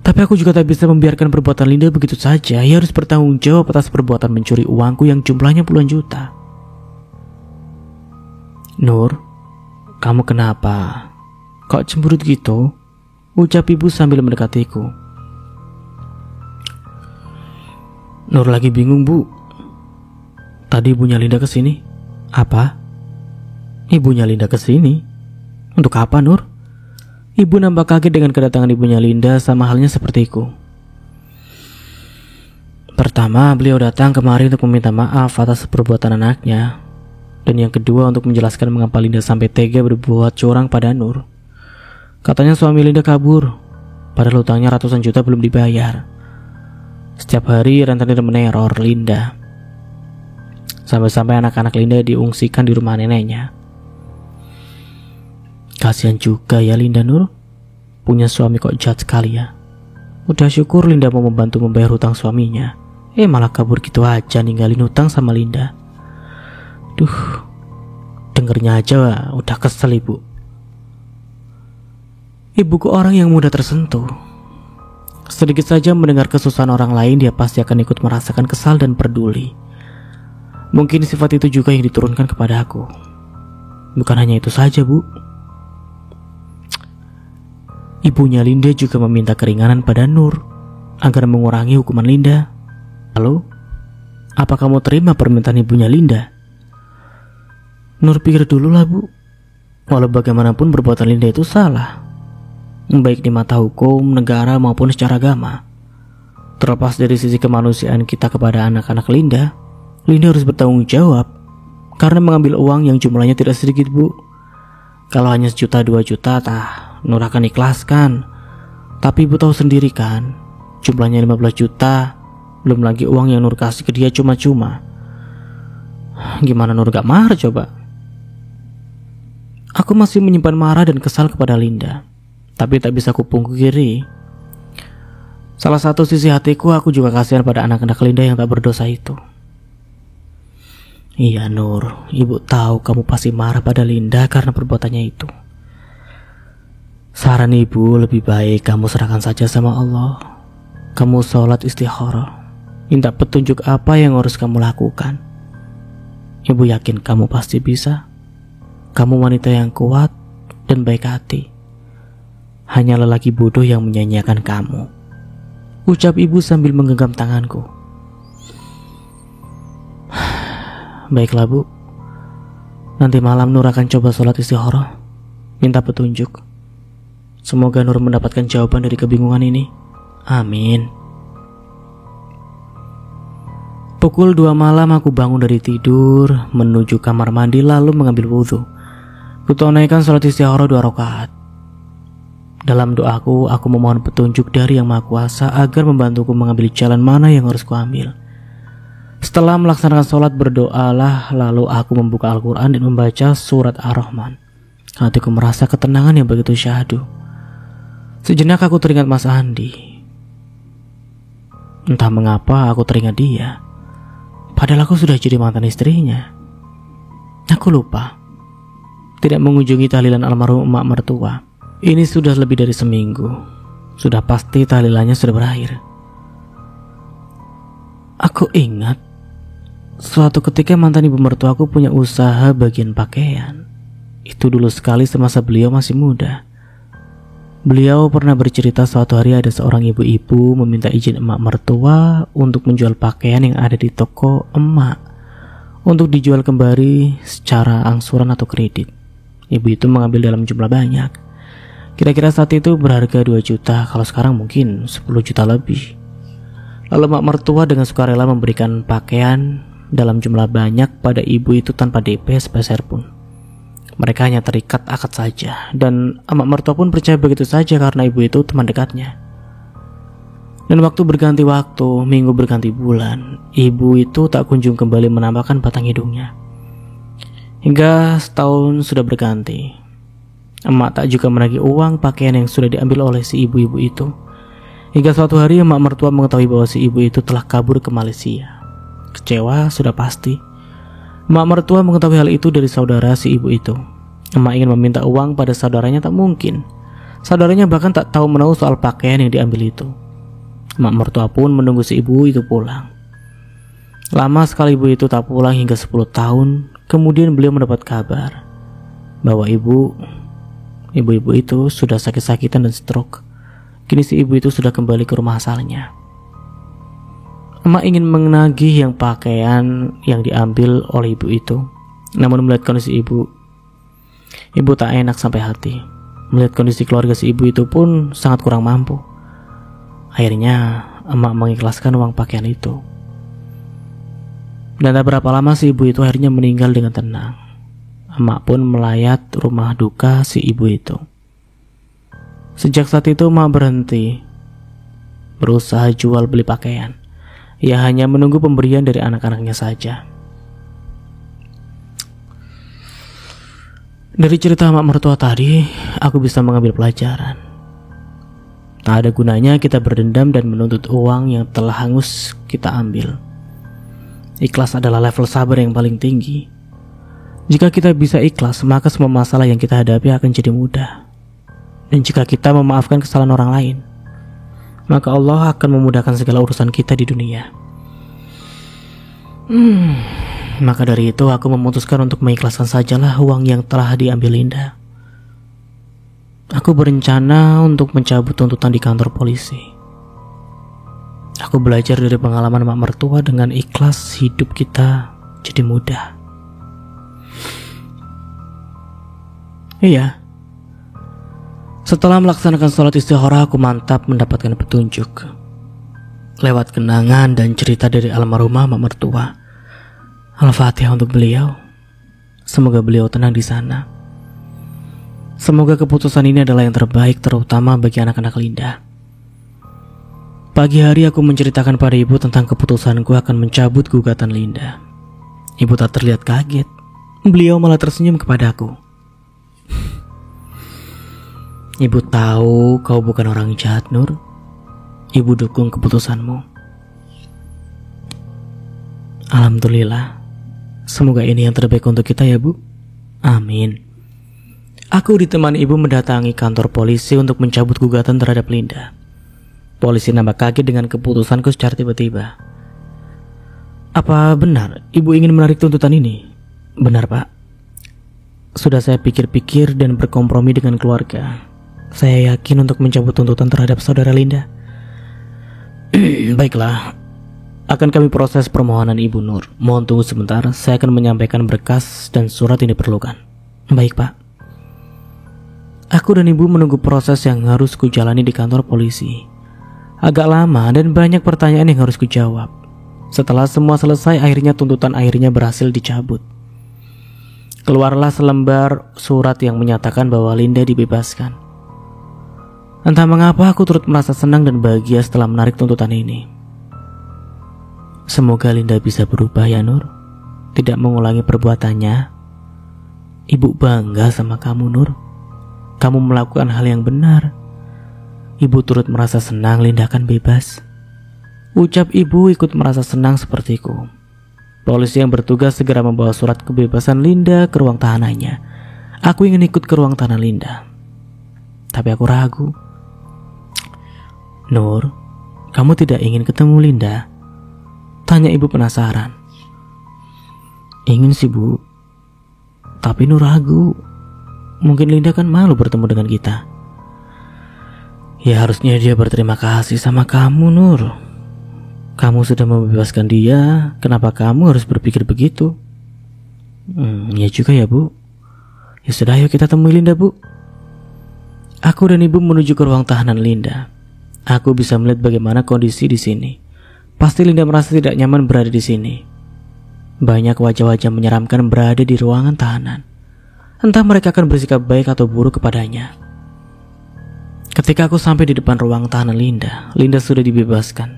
Tapi aku juga tak bisa membiarkan perbuatan Linda begitu saja. Ia harus bertanggung jawab atas perbuatan mencuri uangku yang jumlahnya puluhan juta. Nur, kamu kenapa? Kok cemberut gitu? Ucap ibu sambil mendekatiku. Nur lagi bingung, Bu. Tadi ibunya Linda kesini. Apa? Ibunya Linda kesini? Untuk apa, Nur? Ibu nampak kaget dengan kedatangan ibunya Linda, sama halnya sepertiku. Pertama, beliau datang kemari untuk meminta maaf atas perbuatan anaknya. Dan yang kedua, untuk menjelaskan mengapa Linda sampai tega berbuat curang pada Nur. Katanya suami Linda kabur, padahal hutangnya ratusan juta belum dibayar. Setiap hari rentenir meneror Linda. Sampai-sampai anak-anak Linda diungsikan di rumah neneknya. Kasihan juga ya Linda, Nur. Punya suami kok jahat sekali ya. Udah syukur Linda mau membantu membayar hutang suaminya, malah kabur gitu aja ninggalin hutang sama Linda. Duh, dengernya aja udah kesel ibu. Ibuku orang yang mudah tersentuh. Sedikit saja mendengar kesusahan orang lain, dia pasti akan ikut merasakan kesal dan peduli. Mungkin sifat itu juga yang diturunkan kepada aku. Bukan hanya itu saja, Bu. Ibunya Linda juga meminta keringanan pada Nur agar mengurangi hukuman Linda. Lalu, apa kamu terima permintaan ibunya Linda? Nur pikir dulu lah, Bu. Walau bagaimanapun perbuatan Linda itu salah, baik di mata hukum, negara maupun secara agama. Terlepas dari sisi kemanusiaan kita kepada anak-anak Linda, Linda harus bertanggung jawab karena mengambil uang yang jumlahnya tidak sedikit, Bu. Kalau hanya 1-2 juta, Nur akan ikhlaskan. Tapi ibu tahu sendiri kan, jumlahnya 15 juta, belum lagi uang yang Nur kasih ke dia cuma-cuma. Gimana Nur gak marah coba? Aku masih menyimpan marah dan kesal kepada Linda, tapi tak bisa kupungkiri. Salah satu sisi hatiku, aku juga kasihan pada anak-anak Linda yang tak berdosa itu. Iya Nur, ibu tahu kamu pasti marah pada Linda karena perbuatannya itu. Saran ibu, lebih baik kamu serahkan saja sama Allah. Kamu sholat istikharah, minta petunjuk apa yang harus kamu lakukan. Ibu yakin kamu pasti bisa. Kamu wanita yang kuat dan baik hati. Hanya lelaki bodoh yang menyanyiakan kamu, ucap ibu sambil menggenggam tanganku. Baiklah Bu, nanti malam Nur akan coba sholat istikharah, minta petunjuk. Semoga Nur mendapatkan jawaban dari kebingungan ini. Amin. Pukul 2 malam aku bangun dari tidur, menuju kamar mandi lalu mengambil wudhu. Kutunaikan sholat istikharah 2 rakaat. Dalam doaku, aku memohon petunjuk dari Yang Maha Kuasa agar membantuku mengambil jalan mana yang harus kuambil. Setelah melaksanakan sholat, berdoalah, lalu aku membuka Al-Quran dan membaca surat Ar-Rahman. Hatiku merasa ketenangan yang begitu syahdu. Sejenak aku teringat Mas Andi. Entah mengapa aku teringat dia, padahal aku sudah jadi mantan istrinya. Aku lupa tidak mengunjungi tahlilan almarhum emak mertua. Ini sudah lebih dari seminggu. Sudah pasti tahlilannya sudah berakhir. Aku ingat suatu ketika mantan ibu mertuaku punya usaha bagian pakaian. Itu dulu sekali semasa beliau masih muda. Beliau pernah bercerita suatu hari ada seorang ibu-ibu meminta izin emak mertua untuk menjual pakaian yang ada di toko emak untuk dijual kembali secara angsuran atau kredit. Ibu itu mengambil dalam jumlah banyak. Kira-kira saat itu berharga 2 juta, kalau sekarang mungkin 10 juta lebih. Lalu emak mertua dengan sukarela memberikan pakaian dalam jumlah banyak pada ibu itu tanpa DP sepeser pun. Mereka hanya terikat akad saja, dan emak mertua pun percaya begitu saja karena ibu itu teman dekatnya. Dan waktu berganti waktu, minggu berganti bulan, ibu itu tak kunjung kembali menampakkan batang hidungnya. Hingga setahun sudah berganti, emak tak juga menagih uang pakaian yang sudah diambil oleh si ibu-ibu itu. Hingga suatu hari emak mertua mengetahui bahwa si ibu itu telah kabur ke Malaysia. Kecewa sudah pasti. Emak mertua mengetahui hal itu dari saudara si ibu itu. Emak ingin meminta uang pada saudaranya tak mungkin. Saudaranya bahkan tak tahu menahu soal pakaian yang diambil itu. Emak mertua pun menunggu si ibu itu pulang. Lama sekali ibu itu tak pulang hingga 10 tahun. Kemudian beliau mendapat kabar bahwa ibu-ibu itu sudah sakit-sakitan dan stroke. Kini si ibu itu sudah kembali ke rumah asalnya. Emak ingin menagih yang pakaian yang diambil oleh ibu itu. Namun melihat kondisi ibu tak enak sampai hati. Melihat kondisi keluarga si ibu itu pun sangat kurang mampu. Akhirnya emak mengikhlaskan uang pakaian itu. Dan tak berapa lama si ibu itu akhirnya meninggal dengan tenang. Emak pun melayat rumah duka si ibu itu. Sejak saat itu emak berhenti berusaha jual beli pakaian. Ia hanya menunggu pemberian dari anak-anaknya saja. Dari cerita emak mertua tadi, aku bisa mengambil pelajaran. Tak ada gunanya kita berdendam dan menuntut uang yang telah hangus kita ambil. Ikhlas adalah level sabar yang paling tinggi. Jika kita bisa ikhlas, maka semua masalah yang kita hadapi akan jadi mudah. Dan jika kita memaafkan kesalahan orang lain, maka Allah akan memudahkan segala urusan kita di dunia. Maka dari itu aku memutuskan untuk mengikhlaskan sajalah uang yang telah diambil Linda. Aku berencana untuk mencabut tuntutan di kantor polisi. Aku belajar dari pengalaman emak mertua, dengan ikhlas hidup kita jadi mudah. Iya. Setelah melaksanakan sholat istikharah, aku mantap mendapatkan petunjuk lewat kenangan dan cerita dari almarhumah emak mertua. Al-Fatihah untuk beliau. Semoga beliau tenang di sana. Semoga keputusan ini adalah yang terbaik, terutama bagi anak-anak Linda. Pagi hari aku menceritakan pada ibu tentang keputusanku akan mencabut gugatan Linda. Ibu tak terlihat kaget. Beliau malah tersenyum kepadaku. Ibu tahu kau bukan orang jahat, Nur. Ibu dukung keputusanmu. Alhamdulillah. Semoga ini yang terbaik untuk kita ya, Bu. Amin. Aku ditemani ibu mendatangi kantor polisi untuk mencabut gugatan terhadap Linda. Polisi nampak kaget dengan keputusanku secara tiba-tiba. Apa benar ibu ingin menarik tuntutan ini? Benar, Pak. Sudah saya pikir-pikir dan berkompromi dengan keluarga. Saya yakin untuk mencabut tuntutan terhadap saudara Linda. Baiklah, akan kami proses permohonan Ibu Nur. Mohon tunggu sebentar, saya akan menyampaikan berkas dan surat yang diperlukan. Baik, Pak. Aku dan ibu menunggu proses yang harus kujalani di kantor polisi. Agak lama dan banyak pertanyaan yang harus kujawab. Setelah semua selesai, akhirnya tuntutan berhasil dicabut. Keluarlah selembar surat yang menyatakan bahwa Linda dibebaskan. Entah mengapa aku turut merasa senang dan bahagia setelah menarik tuntutan ini. Semoga Linda bisa berubah ya, Nur. Tidak mengulangi perbuatannya. Ibu bangga sama kamu, Nur. Kamu melakukan hal yang benar. Ibu turut merasa senang Linda akan bebas. Ucap ibu ikut merasa senang sepertiku. Polisi yang bertugas segera membawa surat kebebasan Linda ke ruang tahanannya. Aku ingin ikut ke ruang tahanan Linda, tapi aku ragu. Nur, kamu tidak ingin ketemu Linda? Tanya ibu penasaran. Ingin sih, Bu. Tapi Nur ragu. Mungkin Linda kan malu bertemu dengan kita. Ya harusnya dia berterima kasih sama kamu, Nur. Kamu sudah membebaskan dia, kenapa kamu harus berpikir begitu? Ya juga ya, Bu. Ya sudah, ayo kita temui Linda, Bu. Aku dan Ibu menuju ke ruang tahanan Linda. Aku bisa melihat bagaimana kondisi di sini. Pasti Linda merasa tidak nyaman berada di sini. Banyak wajah-wajah menyeramkan berada di ruangan tahanan. Entah mereka akan bersikap baik atau buruk kepadanya. Ketika aku sampai di depan ruang tahanan Linda, Linda sudah dibebaskan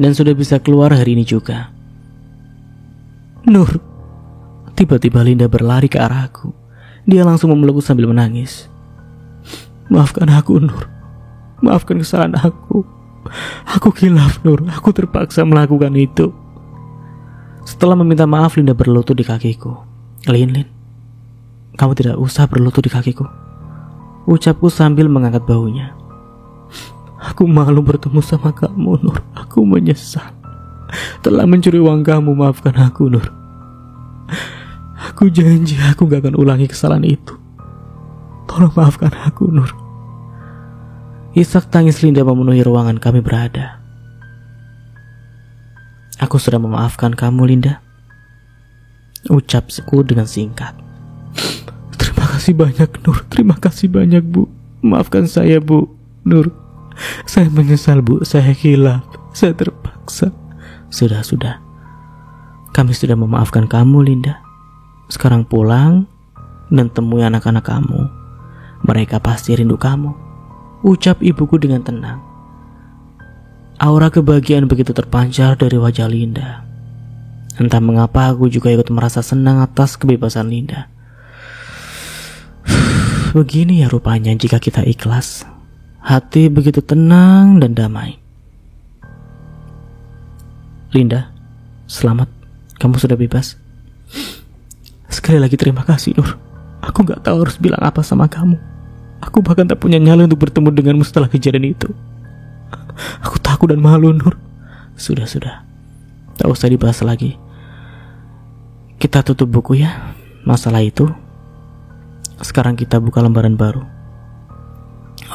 dan sudah bisa keluar hari ini juga. Nur. Tiba-tiba Linda berlari ke arahku. Dia langsung memelukku sambil menangis. Maafkan aku, Nur. Maafkan kesalahan aku. Aku khilaf, Nur. Aku terpaksa melakukan itu. Setelah meminta maaf, Linda berlutut di kakiku. Lin, kamu tidak usah berlutut di kakiku, ucapku sambil mengangkat bahunya. Aku malu bertemu sama kamu, Nur. Aku menyesal telah mencuri uang kamu. Maafkan aku, Nur. Aku janji aku gak akan ulangi kesalahan itu. Tolong maafkan aku, Nur. Isak tangis Linda memenuhi ruangan kami berada. Aku sudah memaafkan kamu, Linda, ucapku dengan singkat. Terima kasih banyak, Nur. Terima kasih banyak, Bu. Maafkan saya, Bu. Nur, saya menyesal, Bu. Saya khilaf. Saya terpaksa. Sudah. Kami sudah memaafkan kamu, Linda. Sekarang pulang dan temui anak-anak kamu. Mereka pasti rindu kamu, ucap ibuku dengan tenang. Aura kebahagiaan begitu terpancar dari wajah Linda. Entah mengapa aku juga ikut merasa senang atas kebebasan Linda. Begini ya rupanya jika kita ikhlas. Hati begitu tenang dan damai. Linda, selamat. Kamu sudah bebas. Sekali lagi terima kasih, Nur. Aku gak tahu harus bilang apa sama kamu. Aku bahkan tak punya nyali untuk bertemu denganmu setelah kejadian itu. Aku takut dan malu, Nur. Sudah. Tak usah dibahas lagi. Kita tutup buku ya, masalah itu. Sekarang kita buka lembaran baru.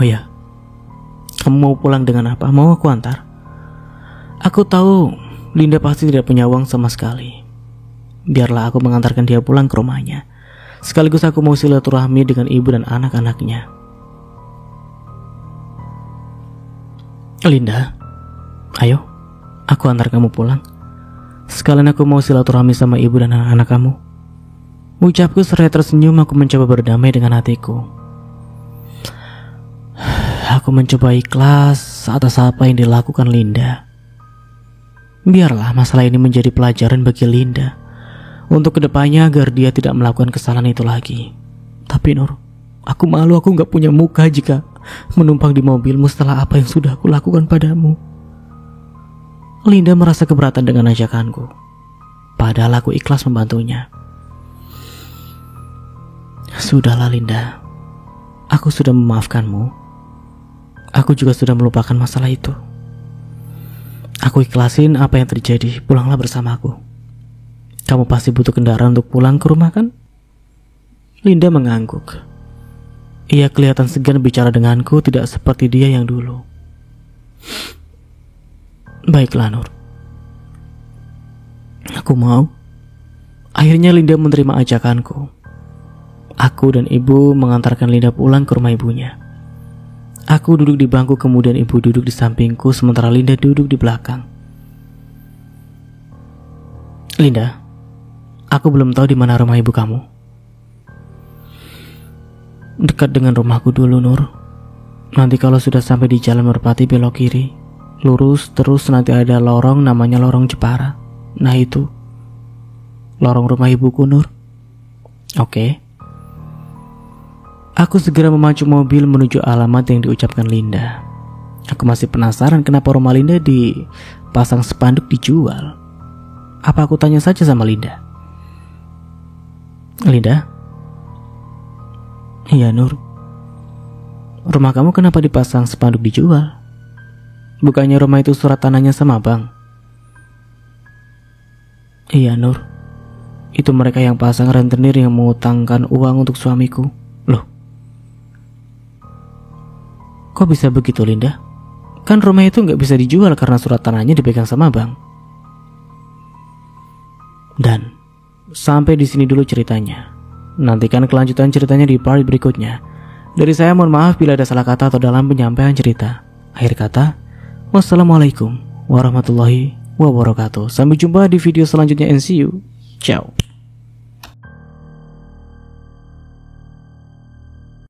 Oh ya, kamu mau pulang dengan apa? Mau aku antar? Aku tahu Linda pasti tidak punya uang sama sekali. Biarlah aku mengantarkan dia pulang ke rumahnya. Sekaligus aku mau silaturahmi dengan ibu dan anak-anaknya. Linda, ayo, aku antar kamu pulang. Sekalian aku mau silaturahmi sama ibu dan anak-anak kamu, ucapku seraya tersenyum. Aku mencoba berdamai dengan hatiku. Aku mencoba ikhlas atas apa yang dilakukan Linda. Biarlah masalah ini menjadi pelajaran bagi Linda untuk kedepannya agar dia tidak melakukan kesalahan itu lagi. Tapi Nur, aku malu. Aku gak punya muka jika menumpang di mobilmu setelah apa yang sudah aku lakukan padamu. Linda merasa keberatan dengan ajakanku, padahal aku ikhlas membantunya. Sudahlah Linda, aku sudah memaafkanmu. Aku juga sudah melupakan masalah itu. Aku ikhlasin apa yang terjadi. Pulanglah bersamaku. Kamu pasti butuh kendaraan untuk pulang ke rumah kan? Linda mengangguk. Ia kelihatan segan bicara denganku, tidak seperti dia yang dulu. Baiklah Nur, aku mau. Akhirnya Linda menerima ajakanku. Aku dan ibu mengantarkan Linda pulang ke rumah ibunya. Aku duduk di bangku, kemudian ibu duduk di sampingku, sementara Linda duduk di belakang. Linda, aku belum tahu di mana rumah ibu kamu. Dekat dengan rumahku dulu, Nur. Nanti kalau sudah sampai di Jalan Merpati belok kiri, lurus terus nanti ada lorong namanya Lorong Jepara. Nah itu lorong rumah ibuku, Nur. Oke. Aku segera memacu mobil menuju alamat yang diucapkan Linda. Aku masih penasaran kenapa rumah Linda dipasang spanduk dijual. Apa aku tanya saja sama Linda? Linda? Iya Nur, rumah kamu kenapa dipasang spanduk dijual? Bukannya rumah itu surat tanahnya sama Bang? Iya Nur, itu mereka yang pasang rentenir yang mengutangkan uang untuk suamiku. Loh, Kok bisa begitu, Linda? Kan rumah itu nggak bisa dijual karena surat tanahnya dipegang sama bank. Dan sampai di sini dulu ceritanya. Nantikan kelanjutan ceritanya di part berikutnya. Dari saya mohon maaf bila ada salah kata atau dalam penyampaian cerita. Akhir kata, wassalamualaikum warahmatullahi wabarakatuh. Sampai jumpa di video selanjutnya and see you. Ciao.